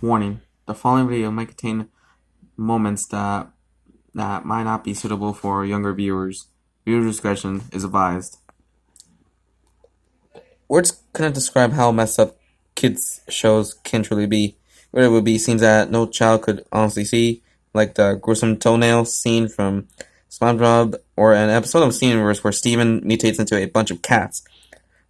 Warning: the following video might contain moments that might not be suitable for younger viewers. Viewer discretion is advised. Words couldn't describe how messed up kids' shows can truly be. Whether it would be scenes that no child could honestly see, like the gruesome toenail scene from SpongeBob, or an episode of Universe where Steven mutates into a bunch of cats.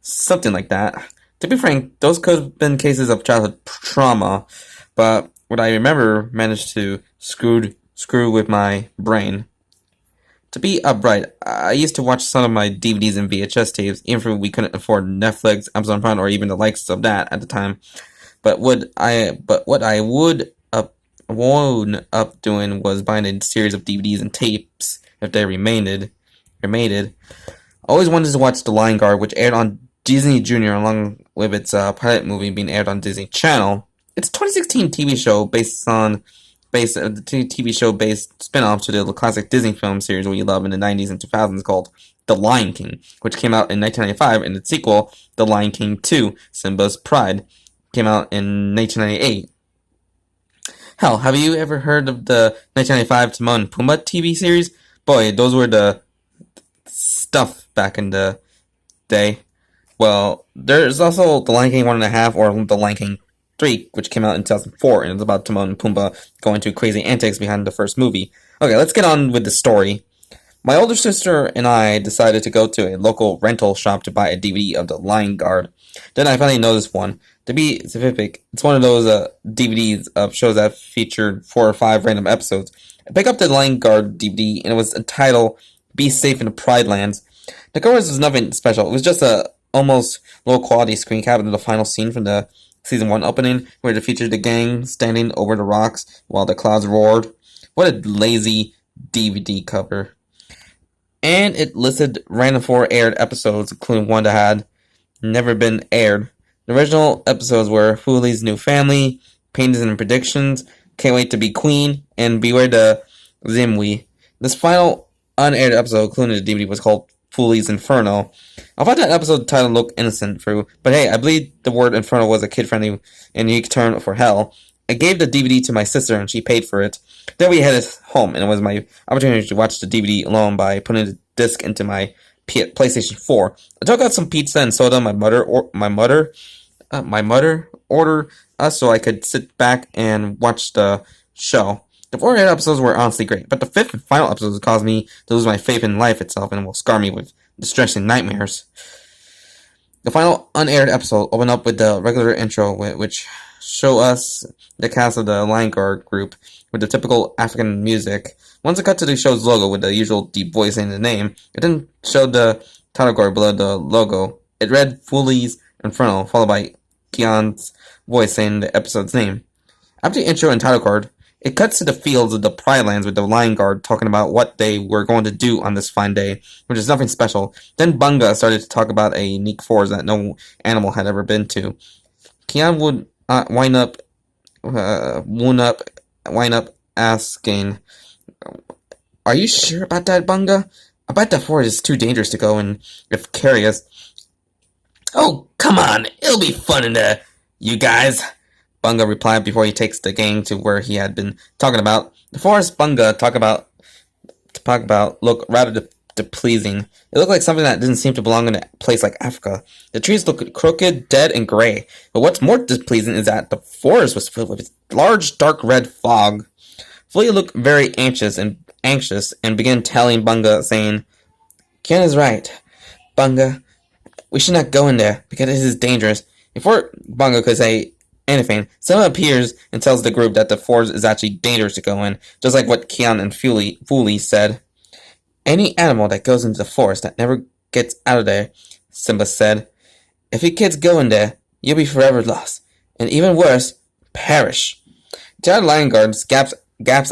Something like that. To be frank, those could have been cases of childhood trauma, but what I remember managed to screw with my brain. To be upright, I used to watch some of my DVDs and VHS tapes, even if we couldn't afford Netflix, Amazon Prime, or even the likes of that at the time. But what I would wound up doing was buying a series of DVDs and tapes if they remained. I always wanted to watch The Lion Guard, which aired on Disney Junior along with its pilot movie being aired on Disney Channel. It's a 2016 TV show based spin-off to the classic Disney film series we love in the 90s and 2000s called The Lion King, which came out in 1995, and its sequel, The Lion King 2: Simba's Pride, came out in 1998. Hell, have you ever heard of the 1995 Timon and Pumbaa TV series? Boy, those were the stuff back in the day. Well, there's also The Lion King 1.5 or The Lion King 3, which came out in 2004, and it's about Timon and Pumbaa going through crazy antics behind the first movie. Okay, let's get on with the story. My older sister and I decided to go to a local rental shop to buy a DVD of The Lion Guard. Then I finally noticed one. To be specific, it's one of those DVDs of shows that featured 4 or 5 random episodes. I picked up the Lion Guard DVD, and it was entitled Be Safe in the Pride Lands. The covers was nothing special. It was just a almost low-quality screen cap of the final scene from the Season 1 opening, where it featured the gang standing over the rocks while the clouds roared. What a lazy DVD cover. And it listed random 4 aired episodes, including one that had never been aired. The original episodes were Fuli's New Family, Paintings and Predictions, Can't Wait to Be Queen, and Beware the Zimwi. This final unaired episode, including the DVD, was called Fuli's Inferno. I thought that episode title looked innocent, but hey, I believe the word Inferno was a kid-friendly and unique term for hell. I gave the DVD to my sister, and she paid for it. Then we headed home, and it was my opportunity to watch the DVD alone by putting the disc into my PlayStation 4. I took out some pizza and soda my mother ordered us so I could sit back and watch the show. The 4 episodes were honestly great, but the 5th and final episode caused me to lose my faith in life itself and will scar me with distressing nightmares. The final unaired episode opened up with the regular intro, which show us the cast of the Lion Guard group with the typical African music. Once it cut to the show's logo with the usual deep voice in the name, it then showed the title card below the logo. It read Fuli's Inferno, followed by Keon's voice saying the episode's name. After the intro and title card, it cuts to the fields of the Pride Lands with the Lion Guard talking about what they were going to do on this fine day, which is nothing special. Then Bunga started to talk about a unique forest that no animal had ever been to. Keon would wind up asking, "Are you sure about that, Bunga? I bet the forest is too dangerous to go in if curious." "Oh, come on, it'll be fun in there, you guys," Bunga replied before he takes the gang to where he had been talking about. The forest Bunga talk about look rather pleasing. It looked like something that didn't seem to belong in a place like Africa. The trees looked crooked, dead, and gray. But what's more displeasing is that the forest was filled with large, dark red fog. Fuli looked very anxious and began telling Bunga, saying, "Ken is right. Bunga, we should not go in there because it is dangerous." Before Bunga could say anything, someone appears and tells the group that the forest is actually dangerous to go in, just like what Keon and Fuli said. "Any animal that goes into the forest that never gets out of there," Simba said. "If you kids go in there, you'll be forever lost, and even worse, perish." Giant Lion Guard gaps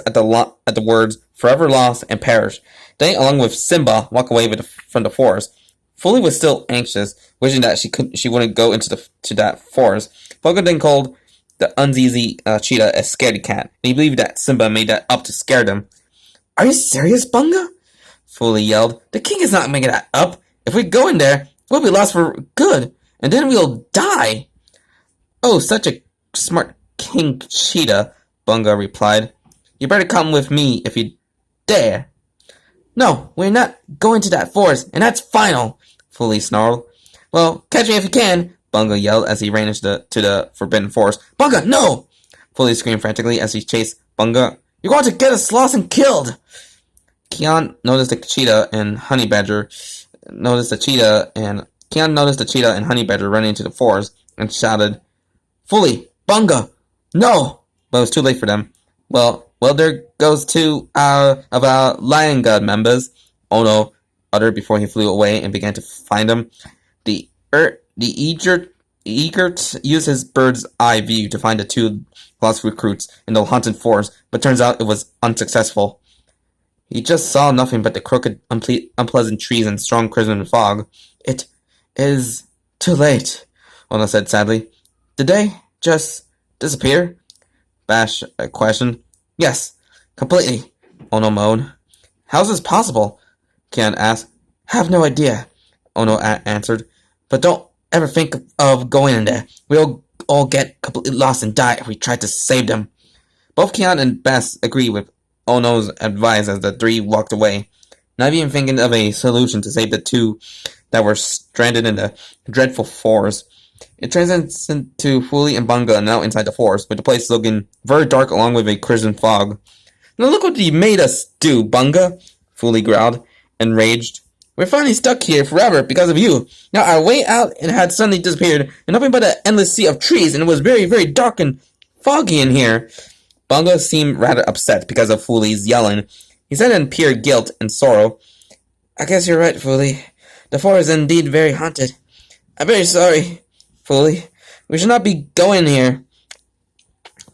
at the words "forever lost" and "perish." They, along with Simba, walk away from the forest. Fuli was still anxious, wishing that she wouldn't go into that forest. Bunga then called the uneasy cheetah a scaredy cat, and he believed that Simba made that up to scare them. "Are you serious, Bunga?" Fuli yelled. "The king is not making that up. If we go in there, we'll be lost for good, and then we'll die." "Oh, such a smart King Cheetah, Bunga replied. You better come with me if you dare. No, we're not going to that forest, and that's final, Fuli snarled. Well, catch me if you can, Bunga yelled as he ran into the forbidden forest. Bunga, no! Fuli screamed frantically as he chased Bunga. You're going to get us lost and killed! Kian noticed the cheetah and honey badger running into the forest and shouted, Fuli, Bunga, no! But it was too late for them. Well, there goes two of our Lion God members, Ono uttered before he flew away and began to find them. The Egert used his bird's eye view to find the two lost recruits in the haunted forest, but turns out it was unsuccessful. He just saw nothing but the crooked, unpleasant trees and strong crimson fog. It is too late, Ono said sadly. Did they just disappear? Bash questioned. Yes, completely, Ono moaned. How's this possible? Kian asked. Have no idea, Ono answered. But don't ever think of going in there. We'll all get completely lost and die if we try to save them. Both Kian and Bess agreed with Ono's advice as the three walked away, not even thinking of a solution to save the two that were stranded in the dreadful forest. It transcends into Fuli and Bunga now inside the forest, with the place looking very dark along with a crimson fog. Now look what you made us do, Bunga, Fuli growled, enraged. We're finally stuck here forever because of you. Now our way out and had suddenly disappeared, and nothing but an endless sea of trees, and it was very, very dark and foggy in here. Bunga seemed rather upset because of Fuli's yelling. He said in pure guilt and sorrow, I guess you're right, Fuli. The forest is indeed very haunted. I'm very sorry, Fuli. We should not be going here.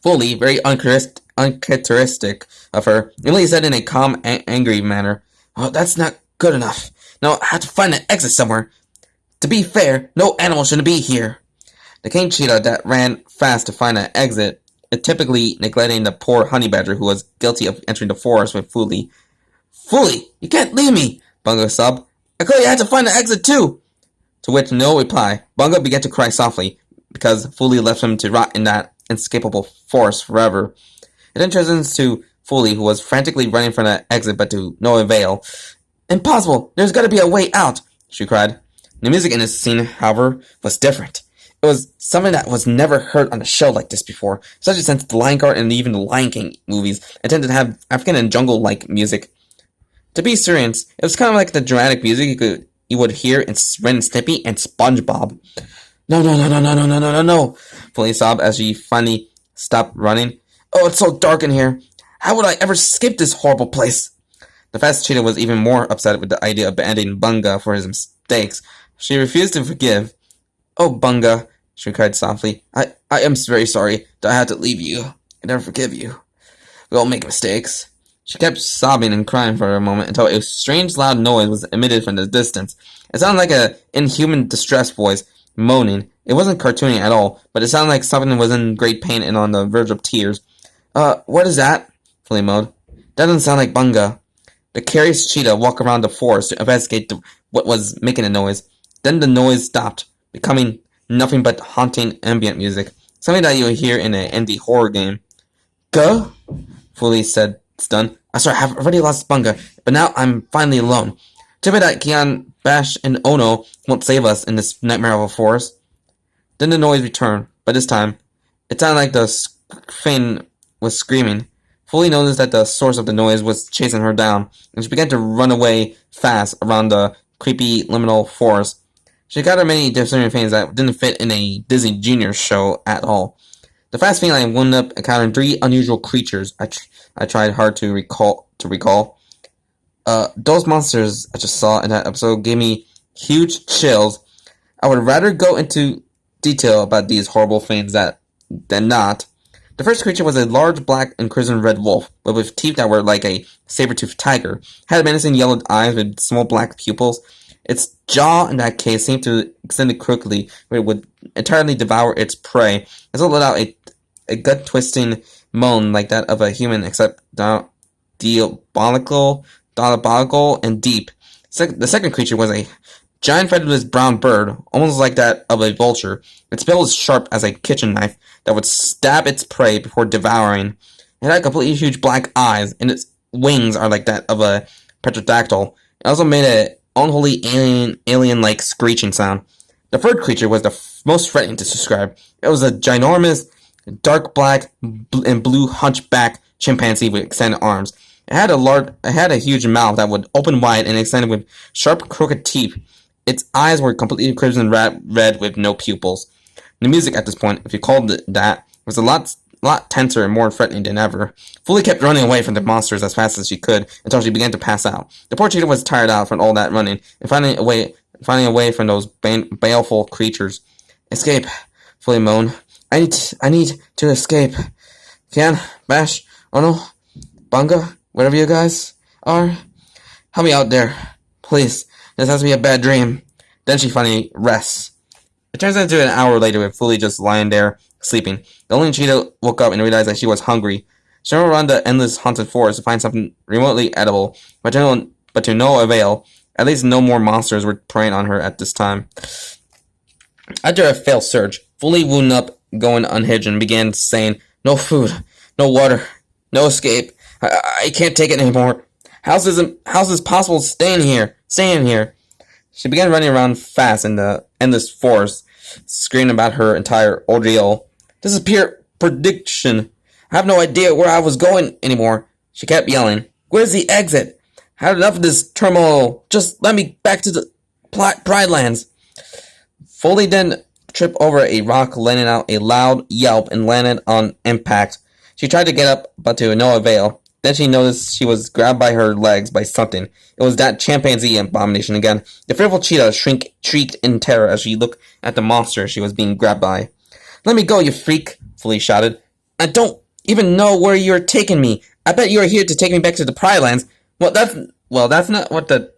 Fuli, very uncharacteristic of her, immediately said in a calm, angry manner, Oh, that's not good enough. Now I have to find an exit somewhere. To be fair, no animal should be here. The king cheetah that ran fast to find an exit, typically neglecting the poor honey badger who was guilty of entering the forest with Fuli. Fuli, you can't leave me, Bunga sobbed. I clearly had to find an exit too. To which no reply, Bunga began to cry softly, because Fuli left him to rot in that inescapable forest forever. It then turns to Fuli, who was frantically running for the exit but to no avail. Impossible! There's got to be a way out! She cried. The music in this scene, however, was different. It was something that was never heard on a show like this before, especially since the Lion Guard and even the Lion King movies intended to have African and jungle-like music. To be serious, it was kind of like the dramatic music you would hear in Ren and Stimpy and SpongeBob. No, Fuli sobbed as she finally stopped running. Oh, it's so dark in here. How would I ever escape this horrible place? The fast cheetah was even more upset with the idea of abandoning Bunga for his mistakes. She refused to forgive. Oh, Bunga, she cried softly. I am very sorry that I had to leave you. I never forgive you. We all make mistakes. She kept sobbing and crying for a moment until a strange loud noise was emitted from the distance. It sounded like an inhuman distressed voice, moaning. It wasn't cartoony at all, but it sounded like something was in great pain and on the verge of tears. What is that? Fuli moaned. That doesn't sound like Bunga. The curious cheetah walked around the forest to investigate what was making the noise. Then the noise stopped, becoming nothing but haunting ambient music, something that you would hear in an indie horror game. Go? Fuli said, stunned. I swear, I have already lost Bunga, but now I'm finally alone. Too bad that Kian, Bash, and Ono won't save us in this nightmare of a forest. Then the noise returned, but this time, it sounded like the thing was screaming. Fuli noticed that the source of the noise was chasing her down, and she began to run away fast around the creepy liminal forest. She got her many different things that didn't fit in a Disney Junior show at all. The fast feline wound up encountering three unusual creatures I tried hard to recall. Those monsters I just saw in that episode gave me huge chills. I would rather go into detail about these horrible things than not. The first creature was a large black and crimson red wolf, but with teeth that were like a saber-toothed tiger. It had menacing yellow eyes with small black pupils. Its jaw, in that case, seemed to extend crookedly, where it would entirely devour its prey. It let out a gut-twisting moan like that of a human, except diabolical and deep. The second creature was a giant red-nosed brown bird, almost like that of a vulture. Its bill was sharp as a kitchen knife that would stab its prey before devouring. It had completely huge black eyes, and its wings are like that of a pterodactyl. It also made an unholy alien-like screeching sound. The third creature was the most threatening to describe. It was a ginormous, dark black and blue hunchback chimpanzee with extended arms. It had a huge mouth that would open wide and extended with sharp, crooked teeth. Its eyes were completely crimson red with no pupils. The music at this point, if you called it that, was a lot tenser and more threatening than ever. Fuli kept running away from the monsters as fast as she could until she began to pass out. The poor cheetah was tired out from all that running and finding away from those baleful creatures. Escape, Fuli moaned. I need to escape. Can, Bash, Ono, Bunga, whatever you guys are, help me out there. Please, this has to be a bad dream. Then she finally rests. It turns into an hour later with Fuli just lying there, sleeping. The only cheetah woke up and realized that she was hungry. She ran around the endless haunted forest to find something remotely edible, but to no avail. At least no more monsters were preying on her at this time. After a failed search, Fuli wound up, going unhinged, and began saying, "No food, no water, no escape. I can't take it anymore. How's this possible staying here? She began running around fast in the endless forest, screaming about her entire ordeal. This is pure prediction. I have no idea where I was going anymore. She kept yelling. Where's the exit? I had enough of this turmoil. Just let me back to the Pride Lands. Fuli then tripped over a rock, letting out a loud yelp and landed on impact. She tried to get up, but to no avail. Then she noticed she was grabbed by her legs by something. It was that chimpanzee abomination again. The fearful cheetah shrieked in terror as she looked at the monster she was being grabbed by. Let me go, you freak, Fuli shouted. I don't even know where you're taking me. I bet you're here to take me back to the Pride Lands. Well, that's not what the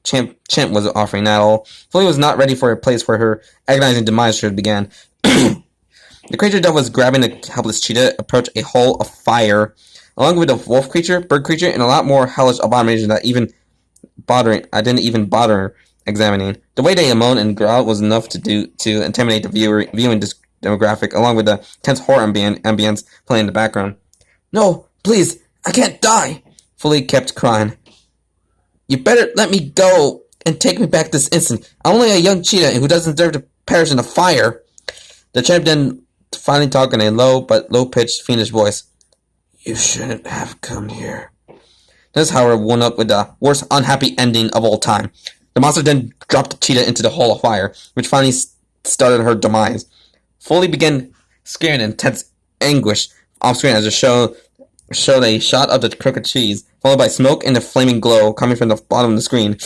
chimp was offering at all. Fuli was not ready for a place where her agonizing demise should begin. The creature that was grabbing the helpless cheetah approached a hole of fire, along with a wolf creature, bird creature, and a lot more hellish abomination that I didn't even bother examining. The way they moaned and growled was enough to intimidate the viewing demographic, along with the tense horror ambience playing in the background. No, please, I can't die, Fuli kept crying. You better let me go and take me back this instant. I'm only a young cheetah who doesn't deserve to perish in the fire. The champ then finally talked in a low-pitched, fiendish voice. You shouldn't have come here. This, however, wound up with the worst unhappy ending of all time. The monster then dropped the cheetah into the hole of fire, which finally started her demise. Fuli began screaming in intense anguish off-screen as it showed a shot of the crooked cheese, followed by smoke and a flaming glow coming from the bottom of the screen.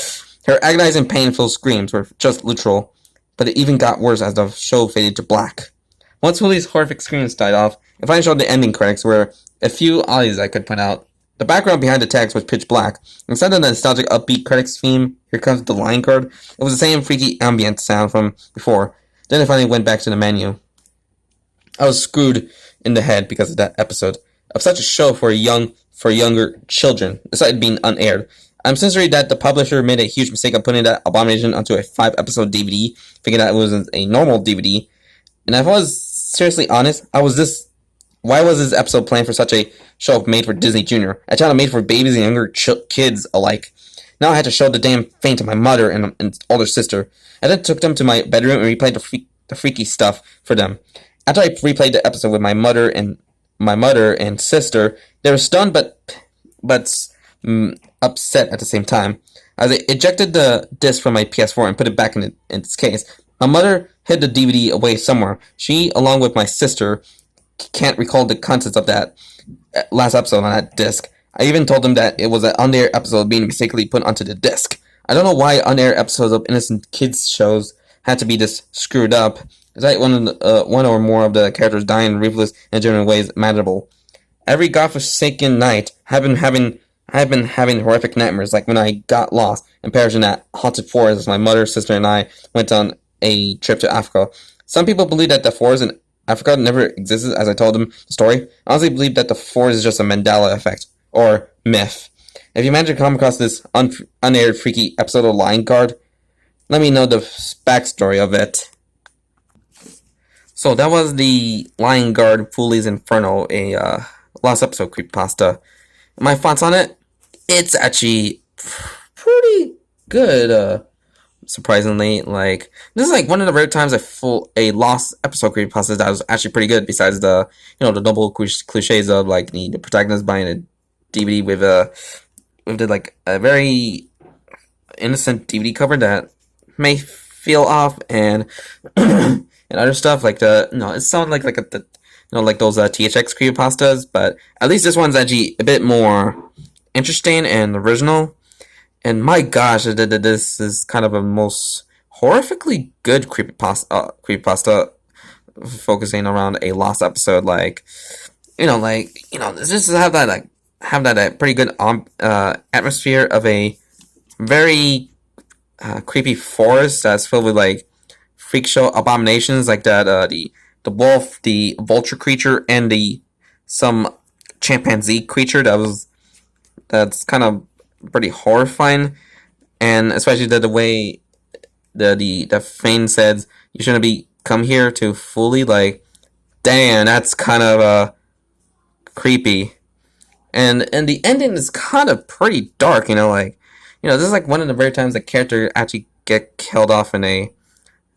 Her agonizing, painful screams were just literal, but it even got worse as the show faded to black. Once Fuli's horrific screams died off, it finally showed the ending credits where a few oddities I could point out. The background behind the text was pitch black. Instead of the nostalgic upbeat credits theme, Here Comes the Line card, it was the same freaky ambient sound from before. Then it finally went back to the menu. I was screwed in the head because of that episode of such a show for younger children, despite being unaired. I'm sorry that the publisher made a huge mistake of putting that abomination onto a 5-episode DVD, thinking that it was a normal DVD. And if I was seriously honest, why was this episode planned for such a show made for Disney Junior? A channel made for babies and younger kids alike. Now I had to show the damn thing to my mother and older sister. I then took them to my bedroom and replayed the freaky stuff for them. After I replayed the episode with my mother and sister, they were stunned but upset at the same time. As I ejected the disc from my PS4 and put it back in its case, my mother hid the DVD away somewhere. She, along with my sister, can't recall the contents of that last episode on that disc. I even told them that it was an on-air episode being mistakenly put onto the disc. I don't know why on-air episodes of innocent kids shows had to be this screwed up. Is that one or more of the characters dying in ruthless and genuine ways imaginable? Every godforsaken night, I've been having horrific nightmares, like when I got lost and perished in that haunted forest as my mother, sister, and I went on a trip to Africa. Some people believe that the forest in Africa never existed, as I told them the story. I honestly believe that the forest is just a Mandela effect, or myth. If you manage to come across this unaired freaky episode of Lion Guard, let me know the backstory of it. So that was the Lion Guard Fuli's Inferno, a last episode creepypasta. My thoughts on it? It's actually pretty good. Surprisingly, like this is like one of the rare times a lost episode creepypasta that was actually pretty good. Besides the the double cliches of like the protagonist buying a DVD with like a very innocent DVD cover that may feel off and and other stuff like it sounds like like those THX creepypastas, but at least this one's actually a bit more interesting and original. And my gosh, this is kind of a most horrifically good creepypasta focusing around a lost episode. Just have that pretty good atmosphere of a very creepy forest that's filled with like freak show abominations like that. The wolf, the vulture creature, and some chimpanzee creature that's kind of pretty horrifying, and especially the way the Fane said you shouldn't be come here to Fuli. Like, damn, that's kind of creepy, and the ending is kind of pretty dark. This is like one of the rare times the character actually get killed off in a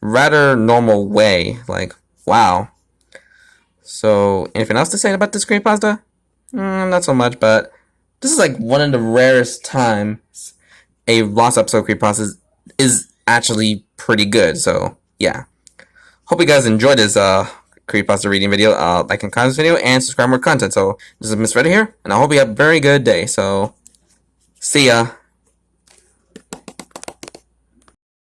rather normal way. Like, wow. So, anything else to say about this creepypasta? Not so much, but this is like one of the rarest times a lost episode creepypasta is actually pretty good. So yeah, hope you guys enjoyed this creepypasta reading video. Like and comment this video and subscribe for more content. So this is Miss Reddy here, and I hope you have a very good day. So see ya.